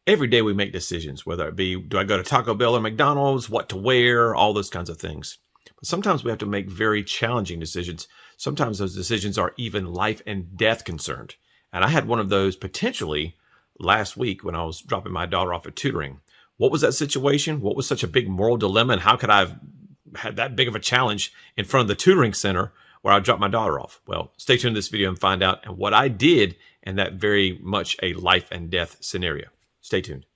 Every day we make decisions, whether it be, do I go to Taco Bell or McDonald's, what to wear, all those kinds of things. But sometimes we have to make very challenging decisions. Sometimes those decisions are even life and death concerned. And I had one of those potentially last week when I was dropping my daughter off at tutoring. What was that situation? What was such a big moral dilemma? And how could I have had that big of a challenge in front of the tutoring center where I dropped my daughter off? Well, stay tuned to this video and find out what I did in that very much a life and death scenario. Stay tuned.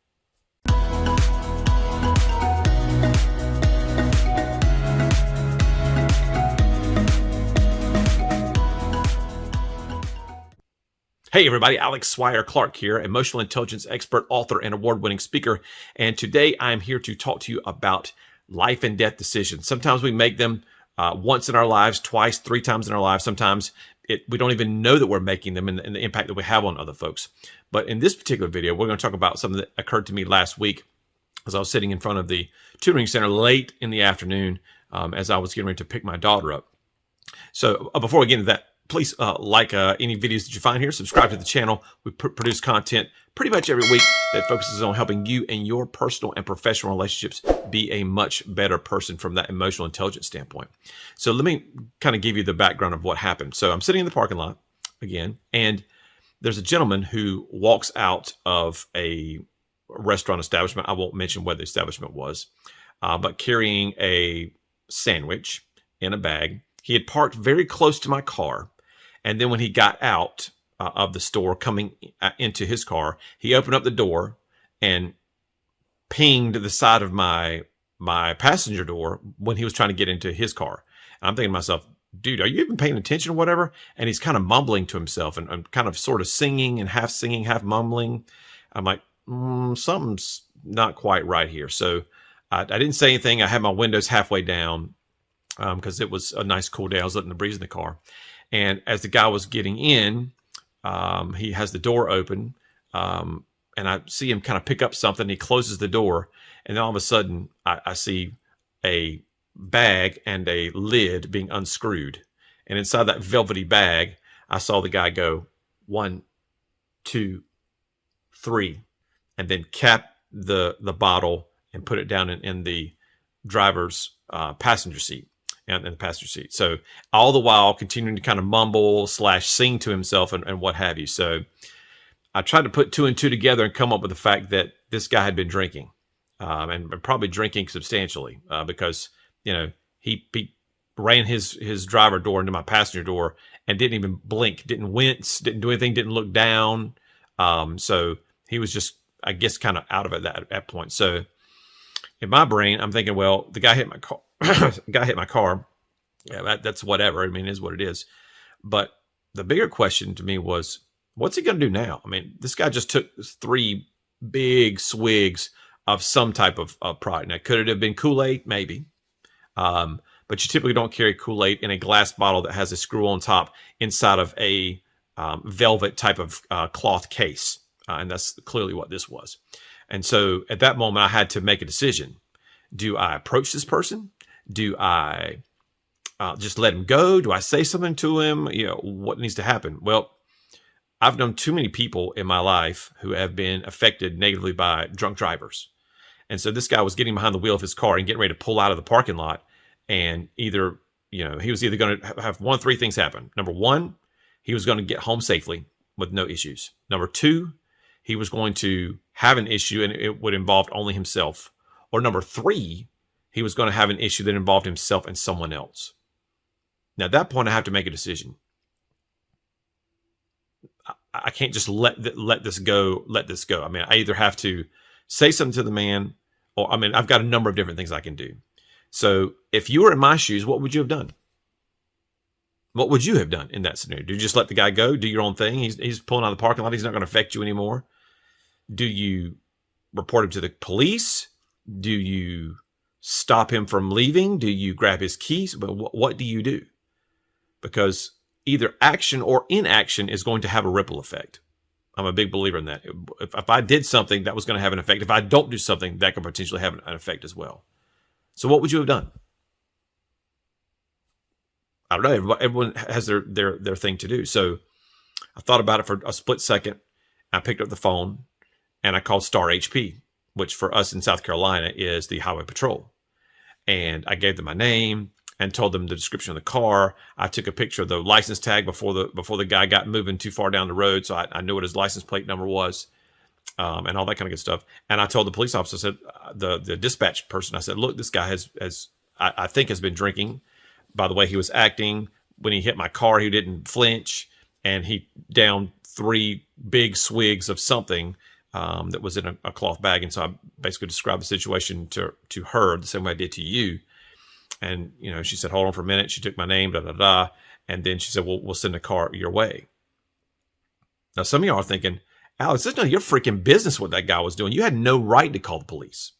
Hey everybody, Alex Swire-Clark here, emotional intelligence expert, author, and award-winning speaker. And today I'm here to talk to you about life and death decisions. Sometimes we make them once in our lives, twice, 3 times in our lives. Sometimes we don't even know that we're making them and the impact that we have on other folks. But in this particular video, we're going to talk about something that occurred to me last week as I was sitting in front of the tutoring center late in the afternoon as I was getting ready to pick my daughter up. So before we get into that, please like any videos that you find here. Subscribe to the channel. We produce content pretty much every week that focuses on helping you and your personal and professional relationships be a much better person from that emotional intelligence standpoint. So let me kind of give you the background of what happened. So I'm sitting in the parking lot again, and there's a gentleman who walks out of a restaurant establishment. I won't mention what the establishment was, but carrying a sandwich in a bag. He had parked very close to my car. And then when he got out of the store, coming into his car, he opened up the door and pinged the side of my passenger door when he was trying to get into his car. And I'm thinking to myself, dude, are you even paying attention or whatever? And he's kind of mumbling to himself and kind of sort of singing, half mumbling. I'm like, something's not quite right here. So I didn't say anything. I had my windows halfway down because it was a nice cool day. I was letting the breeze in the car. And as the guy was getting in, he has the door open, and I see him kind of pick up something. He closes the door, and then all of a sudden, I see a bag and a lid being unscrewed. And inside that velvety bag, I saw the guy go 1, 2, 3, and then cap the bottle and put it down in the driver's passenger seat. In the passenger seat. So all the while continuing to kind of mumble / sing to himself and what have you. So I tried to put 2 and 2 together and come up with the fact that this guy had been drinking and probably drinking substantially because, you know, he ran his driver door into my passenger door and didn't even blink, didn't wince, didn't do anything, didn't look down. So he was just, I guess, kind of out of it at that point. So in my brain, I'm thinking, well, the guy hit my car. Yeah, that's whatever. I mean, it is what it is. But the bigger question to me was, what's he going to do now? I mean, this guy just took 3 big swigs of some type of product. Now, could it have been Kool-Aid? Maybe. But you typically don't carry Kool-Aid in a glass bottle that has a screw on top inside of a velvet type of cloth case. And that's clearly what this was. And so at that moment, I had to make a decision. Do I approach this person? Do I just let him go? Do I say something to him? You know, what needs to happen? Well, I've known too many people in my life who have been affected negatively by drunk drivers. And so this guy was getting behind the wheel of his car and getting ready to pull out of the parking lot. And either, you know, he was either going to have 1 of 3 things happen. Number 1, he was going to get home safely with no issues. Number 2, he was going to have an issue and it would involve only himself. Or number 3, he was going to have an issue that involved himself and someone else. Now, at that point, I have to make a decision. I can't just let this go. I mean, I either have to say something to the man, or, I mean, I've got a number of different things I can do. So if you were in my shoes, what would you have done? What would you have done in that scenario? Do you just let the guy go, do your own thing? He's pulling out of the parking lot. He's not going to affect you anymore. Do you report him to the police? Do you stop him from leaving? Do you grab his keys? But what do you do? Because either action or inaction is going to have a ripple effect. I'm a big believer in that. If I did something, that was going to have an effect. If I don't do something, that could potentially have an effect as well. So what would you have done? I don't know. Everyone has their thing to do. So I thought about it for a split second. I picked up the phone and I called Star HP, which for us in South Carolina is the Highway Patrol. And I gave them my name and told them the description of the car. I took a picture of the license tag before the guy got moving too far down the road, so I knew what his license plate number was, and all that kind of good stuff. And I told the police officer, I said, the dispatch person, I said, look, this guy I think has been drinking. By the way, he was acting. When he hit my car, he didn't flinch, and he downed 3 big swigs of something that was in a cloth bag. And so I basically described the situation to her the same way I did to you. And, she said, hold on for a minute. She took my name, and then she said, well, we'll send the car your way. Now, some of y'all are thinking, Alex, it's none of your freaking business what that guy was doing. You had no right to call the police.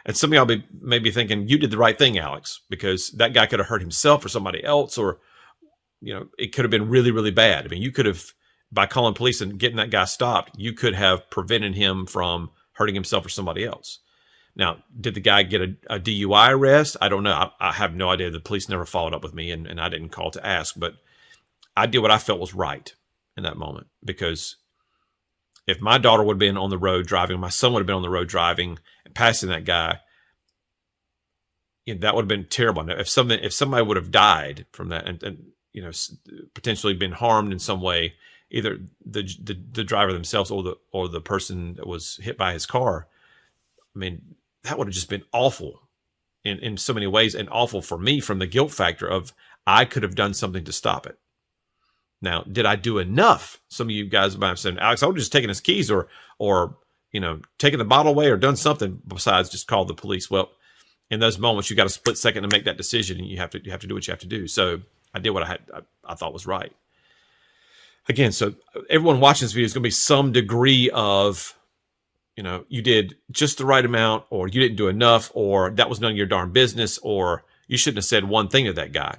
And some of y'all may be thinking, you did the right thing, Alex, because that guy could have hurt himself or somebody else, or, it could have been really, really bad. I mean, you could have, by calling police and getting that guy stopped, you could have prevented him from hurting himself or somebody else. Now, did the guy get a DUI arrest? I don't know. I have no idea. The police never followed up with me, and I didn't call to ask. But I did what I felt was right in that moment, because if my daughter would have been on the road driving, my son would have been on the road driving and passing that guy, that would have been terrible. Now, if somebody would have died from that and potentially been harmed in some way, either the driver themselves or the person that was hit by his car, I mean, that would have just been awful in so many ways, and awful for me from the guilt factor of I could have done something to stop it. Now, did I do enough? Some of you guys might have said, Alex, I would have just taken his keys or taken the bottle away or done something besides just call the police. Well, in those moments, you got a split second to make that decision, and you have to do what you have to do. So I did what I thought was right. Again, so everyone watching this video is going to be some degree of, you did just the right amount, or you didn't do enough, or that was none of your darn business, or you shouldn't have said one thing to that guy.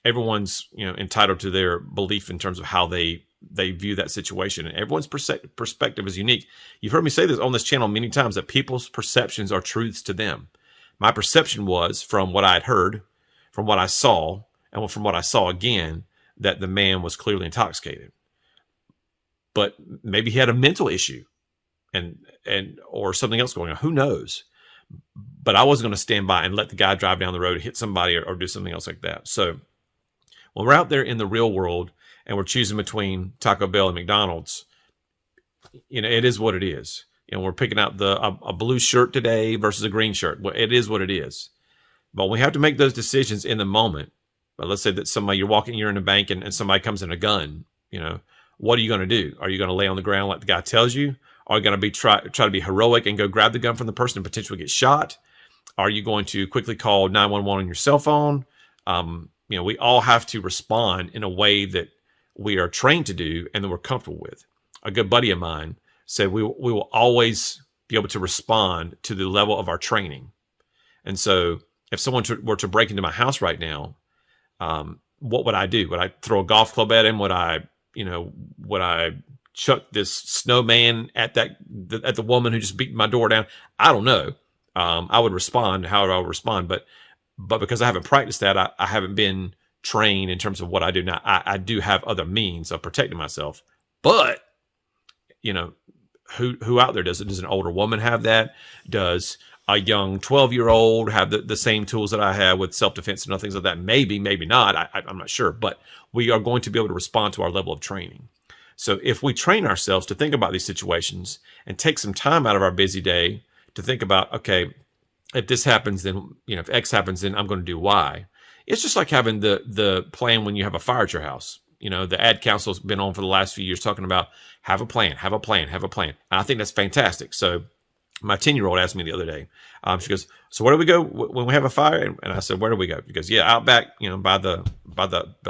Everyone's, entitled to their belief in terms of how they view that situation, and everyone's perspective is unique. You've heard me say this on this channel many times, that people's perceptions are truths to them. My perception was, from what I had heard, from what I saw, and from what I saw again, that the man was clearly intoxicated. But maybe he had a mental issue or something else going on. Who knows? But I wasn't going to stand by and let the guy drive down the road, hit somebody, or do something else like that. So when we're out there in the real world and we're choosing between Taco Bell and McDonald's, it is what it is. We're picking out a blue shirt today versus a green shirt. Well, it is what it is. But we have to make those decisions in the moment. But let's say that you're in a bank and somebody comes in a gun, what are you going to do? Are you going to lay on the ground like the guy tells you? Are you going to try to be heroic and go grab the gun from the person and potentially get shot? Are you going to quickly call 911 on your cell phone? We all have to respond in a way that we are trained to do and that we're comfortable with. A good buddy of mine said we will always be able to respond to the level of our training. And so if someone were to break into my house right now, what would I do? Would I throw a golf club at him? Would I chuck this snowman at the woman who just beat my door down? I don't know. I would respond however I would respond, but because I haven't practiced that, I haven't been trained in terms of what I do now. I do have other means of protecting myself, but who out there does it? Does an older woman have that? Does a young 12-year-old have the same tools that I have with self-defense and things like that? Maybe, maybe not. I'm not sure, but we are going to be able to respond to our level of training. So if we train ourselves to think about these situations and take some time out of our busy day to think about, okay, if this happens, then, if X happens, then I'm going to do Y. It's just like having the plan when you have a fire at your house. The ad council has been on for the last few years talking about have a plan, have a plan, have a plan. And I think that's fantastic. So my 10-year-old asked me the other day, she goes, so where do we go when we have a fire? And I said, where do we go? She goes, yeah, out back, by the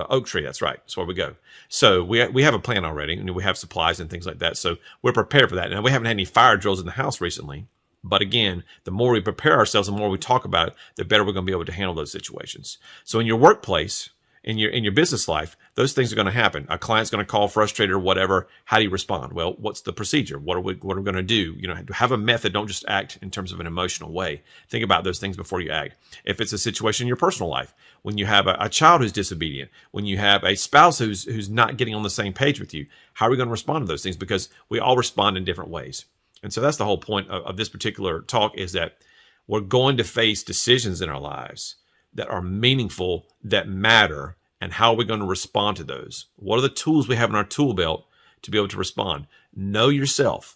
oak tree. That's right. That's where we go. So we have a plan already, and we have supplies and things like that. So we're prepared for that. Now, we haven't had any fire drills in the house recently, but again, the more we prepare ourselves, the more we talk about it, the better we're going to be able to handle those situations. So in your workplace, in your business life, those things are going to happen. A client's going to call frustrated or whatever. How do you respond? Well, what's the procedure? What are we going to do? Have a method. Don't just act in terms of an emotional way. Think about those things before you act. If it's a situation in your personal life, when you have a child who's disobedient, when you have a spouse who's not getting on the same page with you, how are we going to respond to those things? Because we all respond in different ways. And so that's the whole point of this particular talk, is that we're going to face decisions in our lives that are meaningful, that matter, and how are we going to respond to those? What are the tools we have in our tool belt to be able to respond? Know yourself,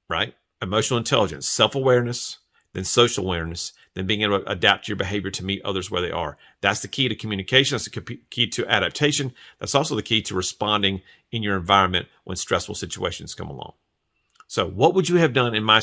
right? Emotional intelligence, self-awareness, then social awareness, then being able to adapt your behavior to meet others where they are. That's the key to communication. That's the key to adaptation. That's also the key to responding in your environment when stressful situations come along. So what would you have done in my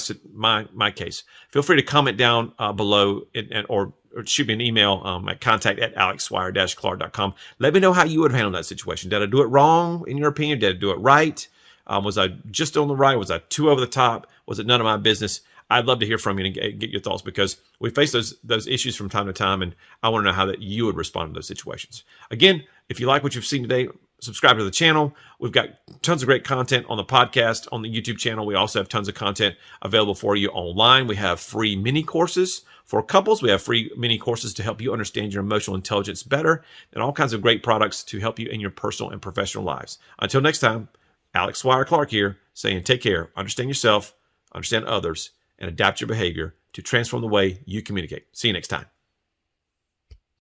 case? Feel free to comment down below or shoot me an email at contact@alexswire-clark.com. Let me know how you would have handled that situation. Did I do it wrong, in your opinion? Did I do it right? Was I just on the right? Was I too over the top? Was it none of my business? I'd love to hear from you and get your thoughts, because we face those issues from time to time, and I want to know how that you would respond to those situations. Again, if you like what you've seen today, subscribe to the channel. We've got tons of great content on the podcast, on the YouTube channel. We also have tons of content available for you online. We have free mini courses for couples. We have free mini courses to help you understand your emotional intelligence better, and all kinds of great products to help you in your personal and professional lives. Until next time, Alex Swire-Clark here, saying take care, understand yourself, understand others, and adapt your behavior to transform the way you communicate. See you next time.